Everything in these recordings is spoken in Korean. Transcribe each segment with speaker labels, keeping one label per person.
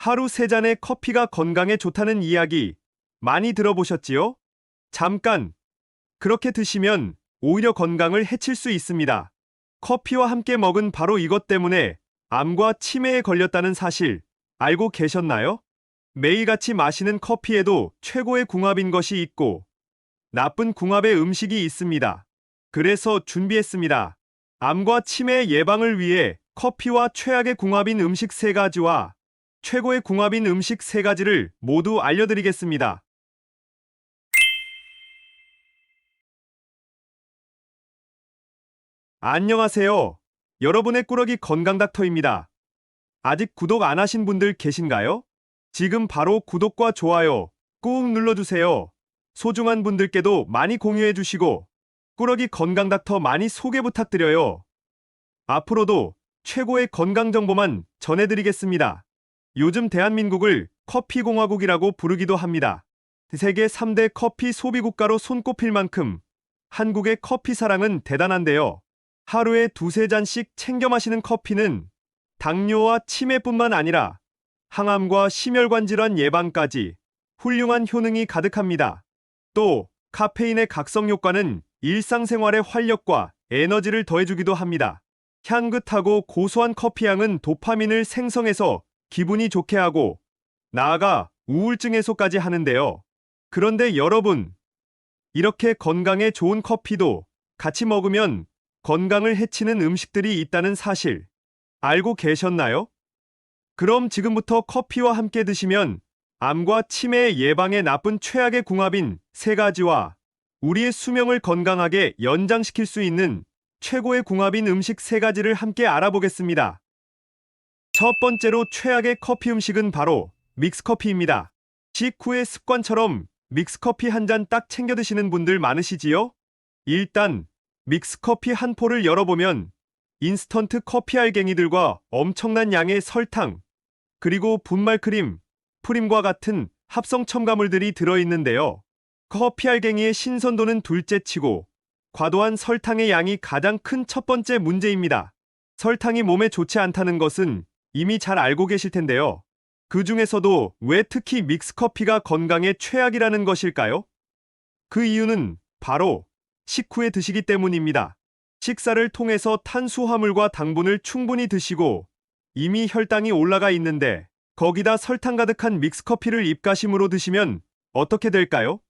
Speaker 1: 하루 3잔의 커피가 건강에 좋다는 이야기 많이 들어보셨지요? 잠깐, 그렇게 드시면 오히려 건강을 해칠 수 있습니다. 커피와 함께 먹은 바로 이것 때문에 암과 치매에 걸렸다는 사실 알고 계셨나요? 매일같이 마시는 커피에도 최고의 궁합인 것이 있고 나쁜 궁합의 음식이 있습니다. 그래서 준비했습니다. 암과 치매 예방을 위해 커피와 최악의 궁합인 음식 3가지와 최고의 궁합인 음식 3가지를 모두 알려드리겠습니다. 안녕하세요. 여러분의 꾸러기 건강닥터입니다. 아직 구독 안 하신 분들 계신가요? 지금 바로 구독과 좋아요 꾹 눌러주세요. 소중한 분들께도 많이 공유해주시고 꾸러기 건강닥터 많이 소개 부탁드려요. 앞으로도 최고의 건강정보만 전해드리겠습니다. 요즘 대한민국을 커피공화국이라고 부르기도 합니다. 세계 3대 커피 소비국가로 손꼽힐 만큼 한국의 커피 사랑은 대단한데요. 하루에 2~3잔씩 챙겨 마시는 커피는 당뇨와 치매뿐만 아니라 항암과 심혈관 질환 예방까지 훌륭한 효능이 가득합니다. 또 카페인의 각성 효과는 일상생활의 활력과 에너지를 더해주기도 합니다. 향긋하고 고소한 커피향은 도파민을 생성해서 기분이 좋게 하고 나아가 우울증 해소까지 하는데요. 그런데 여러분, 이렇게 건강에 좋은 커피도 같이 먹으면 건강을 해치는 음식들이 있다는 사실 알고 계셨나요? 그럼 지금부터 커피와 함께 드시면 암과 치매 예방에 나쁜 최악의 궁합인 3가지와 우리의 수명을 건강하게 연장시킬 수 있는 최고의 궁합인 음식 3가지를 함께 알아보겠습니다. 첫 번째로 최악의 커피 음식은 바로 믹스커피입니다. 식후의 습관처럼 믹스커피 한 잔 딱 챙겨 드시는 분들 많으시지요? 일단 믹스커피 한 포를 열어보면 인스턴트 커피 알갱이들과 엄청난 양의 설탕, 그리고 분말크림, 프림과 같은 합성 첨가물들이 들어있는데요. 커피 알갱이의 신선도는 둘째치고 과도한 설탕의 양이 가장 큰 첫 번째 문제입니다. 설탕이 몸에 좋지 않다는 것은 이미 잘 알고 계실 텐데요. 그 중에서도 왜 특히 믹스커피가 건강에 최악이라는 것일까요? 그 이유는 바로 식후에 드시기 때문입니다. 식사를 통해서 탄수화물과 당분을 충분히 드시고 이미 혈당이 올라가 있는데 거기다 설탕 가득한 믹스커피를 입가심으로 드시면 어떻게 될까요?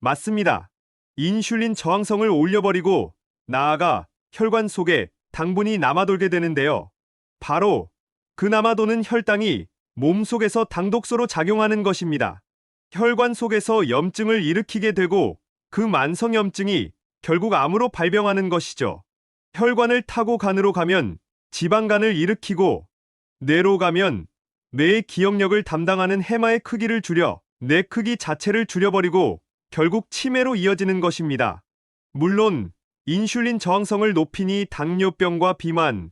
Speaker 1: 맞습니다. 인슐린 저항성을 올려버리고 나아가 혈관 속에 당분이 남아돌게 되는데요. 바로 그 남아도는 혈당이 몸속에서 당독소로 작용하는 것입니다. 혈관 속에서 염증을 일으키게 되고 그 만성염증이 결국 암으로 발병하는 것이죠. 혈관을 타고 간으로 가면 지방간을 일으키고 뇌로 가면 뇌의 기억력을 담당하는 해마의 크기를 줄여 뇌 크기 자체를 줄여버리고 결국 치매로 이어지는 것입니다. 물론 인슐린 저항성을 높이니 당뇨병과 비만,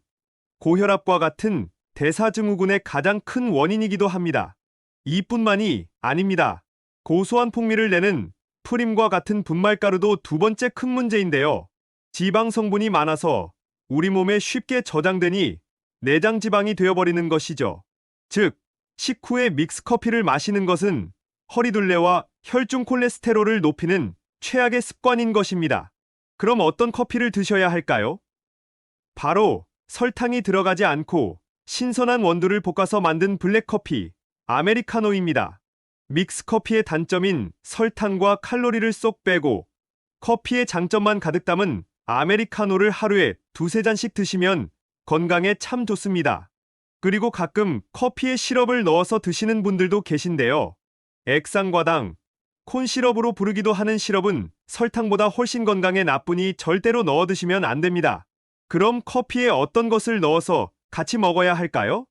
Speaker 1: 고혈압과 같은 대사증후군의 가장 큰 원인이기도 합니다. 이뿐만이 아닙니다. 고소한 풍미를 내는 프림과 같은 분말가루도 두 번째 큰 문제인데요. 지방 성분이 많아서 우리 몸에 쉽게 저장되니 내장 지방이 되어버리는 것이죠. 즉, 식후에 믹스커피를 마시는 것은 허리둘레와 혈중 콜레스테롤을 높이는 최악의 습관인 것입니다. 그럼 어떤 커피를 드셔야 할까요? 바로 설탕이 들어가지 않고 신선한 원두를 볶아서 만든 블랙커피, 아메리카노입니다. 믹스커피의 단점인 설탕과 칼로리를 쏙 빼고 커피의 장점만 가득 담은 아메리카노를 하루에 2~3잔씩 드시면 건강에 참 좋습니다. 그리고 가끔 커피에 시럽을 넣어서 드시는 분들도 계신데요. 액상과당, 콘시럽으로 부르기도 하는 시럽은 설탕보다 훨씬 건강에 나쁘니 절대로 넣어 드시면 안 됩니다. 그럼 커피에 어떤 것을 넣어서 같이 먹어야 할까요?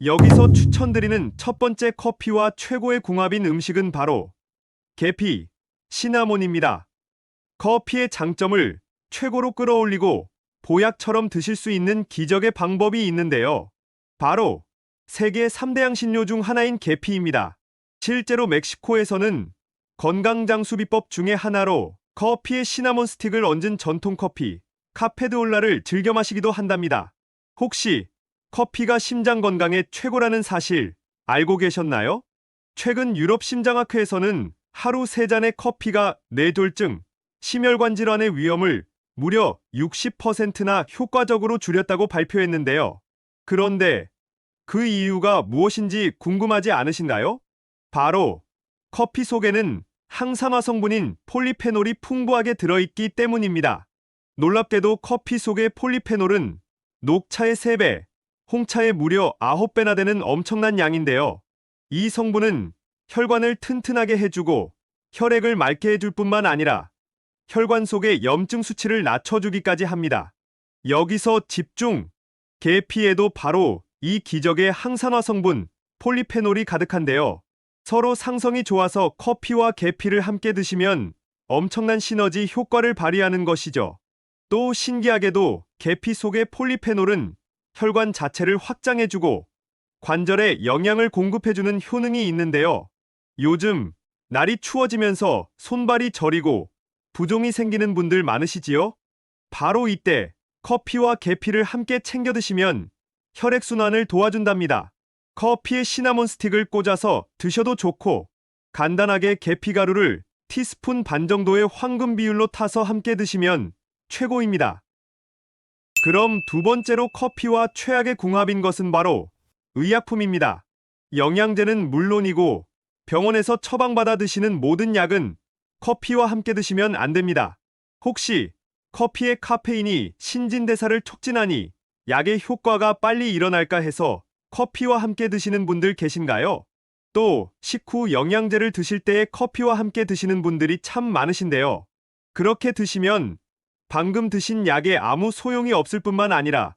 Speaker 1: 여기서 추천드리는 첫 번째 커피와 최고의 궁합인 음식은 바로 계피, 시나몬입니다. 커피의 장점을 최고로 끌어올리고 보약처럼 드실 수 있는 기적의 방법이 있는데요. 바로 세계 3대 향신료 중 하나인 계피입니다. 실제로 멕시코에서는 건강장수 비법 중에 하나로 커피에 시나몬 스틱을 얹은 전통 커피, 카페드올라를 즐겨 마시기도 한답니다. 혹시 커피가 심장 건강에 최고라는 사실 알고 계셨나요? 최근 유럽 심장학회에서는 하루 3잔의 커피가 뇌졸중, 심혈관 질환의 위험을 무려 60%나 효과적으로 줄였다고 발표했는데요. 그런데 그 이유가 무엇인지 궁금하지 않으신가요? 바로 커피 속에는 항산화 성분인 폴리페놀이 풍부하게 들어있기 때문입니다. 놀랍게도 커피 속의 폴리페놀은 녹차의 3배, 홍차의 무려 9배나 되는 엄청난 양인데요. 이 성분은 혈관을 튼튼하게 해주고 혈액을 맑게 해줄 뿐만 아니라 혈관 속의 염증 수치를 낮춰주기까지 합니다. 여기서 집중! 계피에도 바로 이 기적의 항산화 성분 폴리페놀이 가득한데요. 서로 상성이 좋아서 커피와 계피를 함께 드시면 엄청난 시너지 효과를 발휘하는 것이죠. 또 신기하게도 계피 속의 폴리페놀은 혈관 자체를 확장해주고 관절에 영양을 공급해주는 효능이 있는데요. 요즘 날이 추워지면서 손발이 저리고 부종이 생기는 분들 많으시지요? 바로 이때 커피와 계피를 함께 챙겨 드시면 혈액순환을 도와준답니다. 커피에 시나몬 스틱을 꽂아서 드셔도 좋고 간단하게 계피가루를 티스푼 반 정도의 황금 비율로 타서 함께 드시면 최고입니다. 그럼 두 번째로 커피와 최악의 궁합인 것은 바로 의약품입니다. 영양제는 물론이고 병원에서 처방받아 드시는 모든 약은 커피와 함께 드시면 안 됩니다. 혹시 커피의 카페인이 신진대사를 촉진하니 약의 효과가 빨리 일어날까 해서 커피와 함께 드시는 분들 계신가요? 또 식후 영양제를 드실 때에 커피와 함께 드시는 분들이 참 많으신데요. 그렇게 드시면 방금 드신 약에 아무 소용이 없을 뿐만 아니라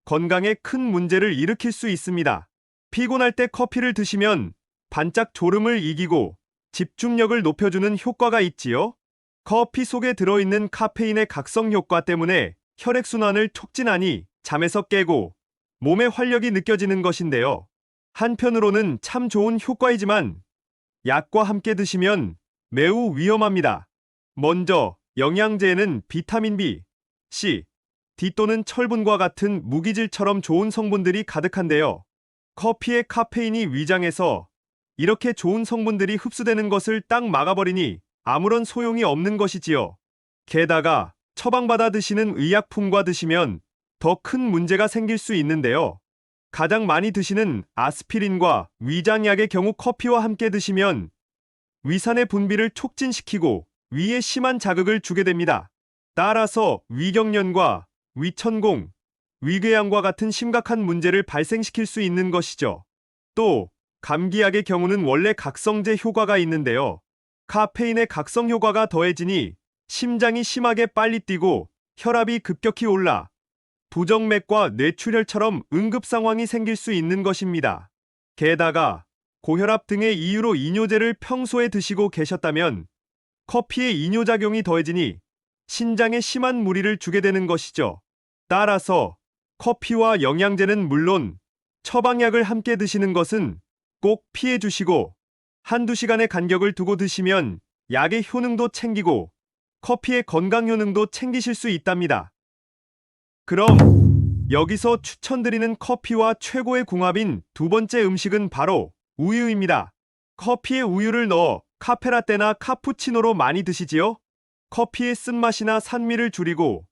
Speaker 1: 건강에 큰 문제를 일으킬 수 있습니다. 피곤할 때 커피를 드시면 반짝 졸음을 이기고 집중력을 높여주는 효과가 있지요. 커피 속에 들어있는 카페인의 각성 효과 때문에 혈액순환을 촉진하니 잠에서 깨고 몸의 활력이 느껴지는 것인데요. 한편으로는 참 좋은 효과이지만 약과 함께 드시면 매우 위험합니다. 먼저 영양제에는 비타민 B, C, D 또는 철분과 같은 무기질처럼 좋은 성분들이 가득한데요. 커피의 카페인이 위장해서 이렇게 좋은 성분들이 흡수되는 것을 딱 막아버리니 아무런 소용이 없는 것이지요. 게다가 처방받아 드시는 의약품과 드시면 더 큰 문제가 생길 수 있는데요. 가장 많이 드시는 아스피린과 위장약의 경우 커피와 함께 드시면 위산의 분비를 촉진시키고 위에 심한 자극을 주게 됩니다. 따라서 위경련과 위천공, 위궤양과 같은 심각한 문제를 발생시킬 수 있는 것이죠. 또 감기약의 경우는 원래 각성제 효과가 있는데요. 카페인의 각성 효과가 더해지니 심장이 심하게 빨리 뛰고 혈압이 급격히 올라 부정맥과 뇌출혈처럼 응급 상황이 생길 수 있는 것입니다. 게다가 고혈압 등의 이유로 이뇨제를 평소에 드시고 계셨다면 커피의 이뇨작용이 더해지니 신장에 심한 무리를 주게 되는 것이죠. 따라서 커피와 영양제는 물론 처방약을 함께 드시는 것은 꼭 피해 주시고 한두 시간의 간격을 두고 드시면 약의 효능도 챙기고 커피의 건강 효능도 챙기실 수 있답니다. 그럼 여기서 추천드리는 커피와 최고의 궁합인 두 번째 음식은 바로 우유입니다. 커피에 우유를 넣어 카페라떼나 카푸치노로 많이 드시지요? 커피의 쓴맛이나 산미를 줄이고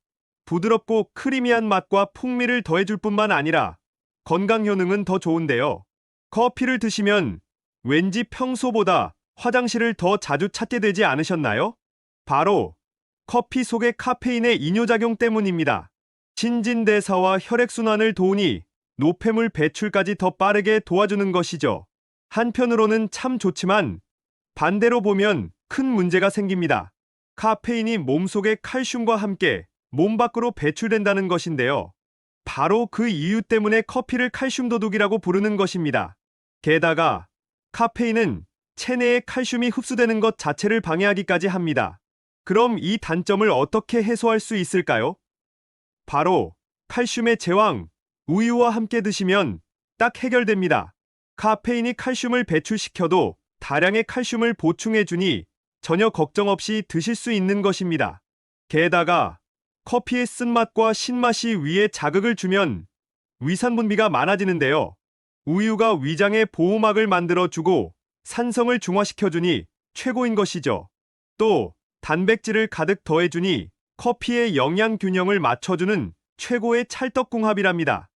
Speaker 1: 부드럽고 크리미한 맛과 풍미를 더해줄 뿐만 아니라 건강 효능은 더 좋은데요. 커피를 드시면 왠지 평소보다 화장실을 더 자주 찾게 되지 않으셨나요? 바로 커피 속의 카페인의 이뇨작용 때문입니다. 신진대사와 혈액순환을 도우니 노폐물 배출까지 더 빠르게 도와주는 것이죠. 한편으로는 참 좋지만 반대로 보면 큰 문제가 생깁니다. 카페인이 몸속의 칼슘과 함께 몸 밖으로 배출된다는 것인데요. 바로 그 이유 때문에 커피를 칼슘 도둑이라고 부르는 것입니다. 게다가 카페인은 체내에 칼슘이 흡수되는 것 자체를 방해하기까지 합니다. 그럼 이 단점을 어떻게 해소할 수 있을까요? 바로 칼슘의 제왕, 우유와 함께 드시면 딱 해결됩니다. 카페인이 칼슘을 배출시켜도 다량의 칼슘을 보충해주니 전혀 걱정 없이 드실 수 있는 것입니다. 게다가 커피의 쓴맛과 신맛이 위에 자극을 주면 위산 분비가 많아지는데요. 우유가 위장에 보호막을 만들어주고 산성을 중화시켜주니 최고인 것이죠. 또 단백질을 가득 더해주니 커피의 영양 균형을 맞춰주는 최고의 찰떡궁합이랍니다.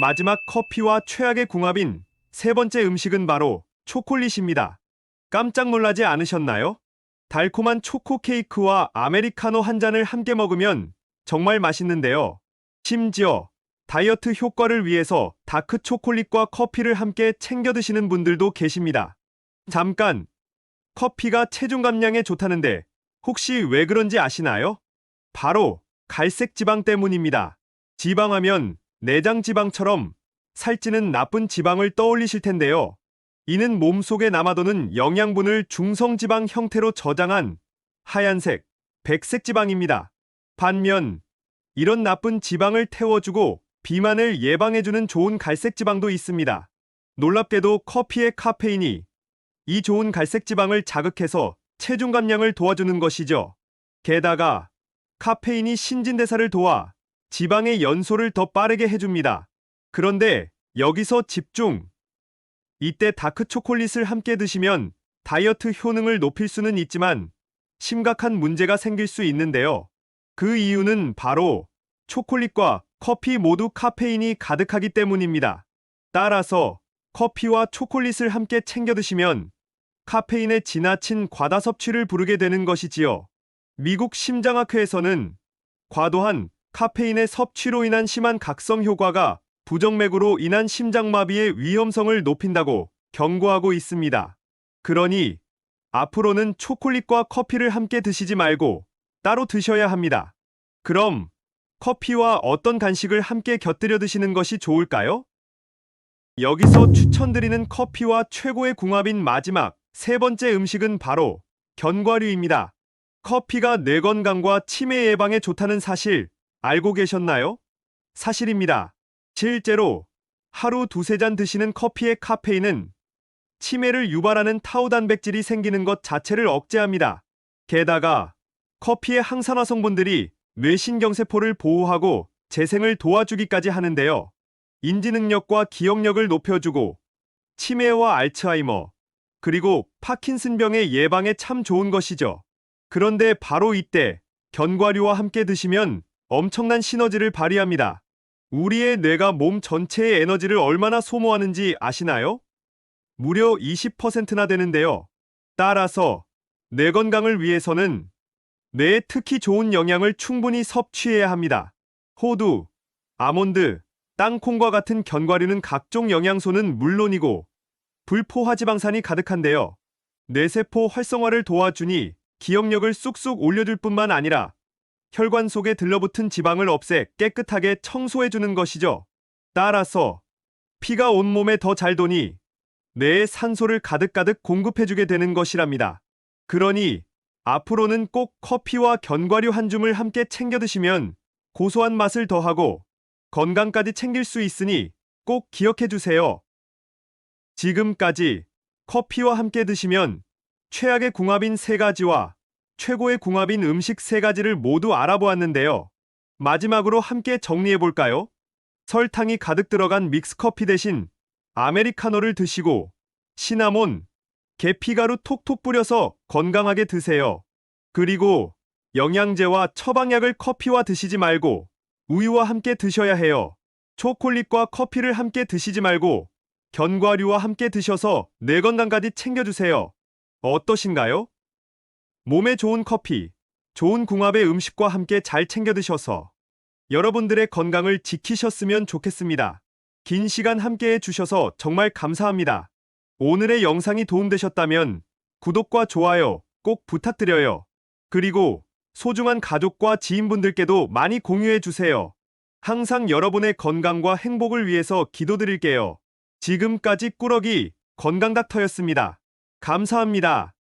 Speaker 1: 마지막 커피와 최악의 궁합인 세 번째 음식은 바로 초콜릿입니다. 깜짝 놀라지 않으셨나요? 달콤한 초코 케이크와 아메리카노 한 잔을 함께 먹으면 정말 맛있는데요. 심지어 다이어트 효과를 위해서 다크 초콜릿과 커피를 함께 챙겨 드시는 분들도 계십니다. 잠깐, 커피가 체중 감량에 좋다는데 혹시 왜 그런지 아시나요? 바로 갈색 지방 때문입니다. 지방하면 내장 지방처럼 살찌는 나쁜 지방을 떠올리실 텐데요. 이는 몸속에 남아도는 영양분을 중성지방 형태로 저장한 하얀색, 백색 지방입니다. 반면 이런 나쁜 지방을 태워주고 비만을 예방해주는 좋은 갈색 지방도 있습니다. 놀랍게도 커피의 카페인이 이 좋은 갈색 지방을 자극해서 체중 감량을 도와주는 것이죠. 게다가 카페인이 신진대사를 도와 지방의 연소를 더 빠르게 해줍니다. 그런데 여기서 집중! 이때 다크 초콜릿을 함께 드시면 다이어트 효능을 높일 수는 있지만 심각한 문제가 생길 수 있는데요. 그 이유는 바로 초콜릿과 커피 모두 카페인이 가득하기 때문입니다. 따라서 커피와 초콜릿을 함께 챙겨 드시면 카페인의 지나친 과다 섭취를 부르게 되는 것이지요. 미국 심장학회에서는 과도한 카페인의 섭취로 인한 심한 각성 효과가 부정맥으로 인한 심장마비의 위험성을 높인다고 경고하고 있습니다. 그러니 앞으로는 초콜릿과 커피를 함께 드시지 말고 따로 드셔야 합니다. 그럼 커피와 어떤 간식을 함께 곁들여 드시는 것이 좋을까요? 여기서 추천드리는 커피와 최고의 궁합인 마지막 세 번째 음식은 바로 견과류입니다. 커피가 뇌 건강과 치매 예방에 좋다는 사실 알고 계셨나요? 사실입니다. 실제로 하루 두세 잔 드시는 커피의 카페인은 치매를 유발하는 타우 단백질이 생기는 것 자체를 억제합니다. 게다가 커피의 항산화 성분들이 뇌신경세포를 보호하고 재생을 도와주기까지 하는데요. 인지 능력과 기억력을 높여주고 치매와 알츠하이머, 그리고 파킨슨병의 예방에 참 좋은 것이죠. 그런데 바로 이때 견과류와 함께 드시면 엄청난 시너지를 발휘합니다. 우리의 뇌가 몸 전체의 에너지를 얼마나 소모하는지 아시나요? 무려 20%나 되는데요. 따라서 뇌 건강을 위해서는 뇌에 특히 좋은 영양을 충분히 섭취해야 합니다. 호두, 아몬드, 땅콩과 같은 견과류는 각종 영양소는 물론이고 불포화지방산이 가득한데요. 뇌세포 활성화를 도와주니 기억력을 쑥쑥 올려줄 뿐만 아니라 혈관 속에 들러붙은 지방을 없애 깨끗하게 청소해주는 것이죠. 따라서 피가 온몸에 더 잘 도니 뇌에 산소를 가득가득 공급해주게 되는 것이랍니다. 그러니 앞으로는 꼭 커피와 견과류 한 줌을 함께 챙겨 드시면 고소한 맛을 더하고 건강까지 챙길 수 있으니 꼭 기억해 주세요. 지금까지 커피와 함께 드시면 최악의 궁합인 세 가지와 최고의 궁합인 음식 세 가지를 모두 알아보았는데요. 마지막으로 함께 정리해 볼까요? 설탕이 가득 들어간 믹스커피 대신 아메리카노를 드시고 시나몬, 계피가루 톡톡 뿌려서 건강하게 드세요. 그리고 영양제와 처방약을 커피와 드시지 말고 우유와 함께 드셔야 해요. 초콜릿과 커피를 함께 드시지 말고 견과류와 함께 드셔서 뇌 건강까지 챙겨주세요. 어떠신가요? 몸에 좋은 커피, 좋은 궁합의 음식과 함께 잘 챙겨 드셔서 여러분들의 건강을 지키셨으면 좋겠습니다. 긴 시간 함께 해주셔서 정말 감사합니다. 오늘의 영상이 도움되셨다면 구독과 좋아요 꼭 부탁드려요. 그리고 소중한 가족과 지인분들께도 많이 공유해주세요. 항상 여러분의 건강과 행복을 위해서 기도드릴게요. 지금까지 꾸러기 건강닥터였습니다. 감사합니다.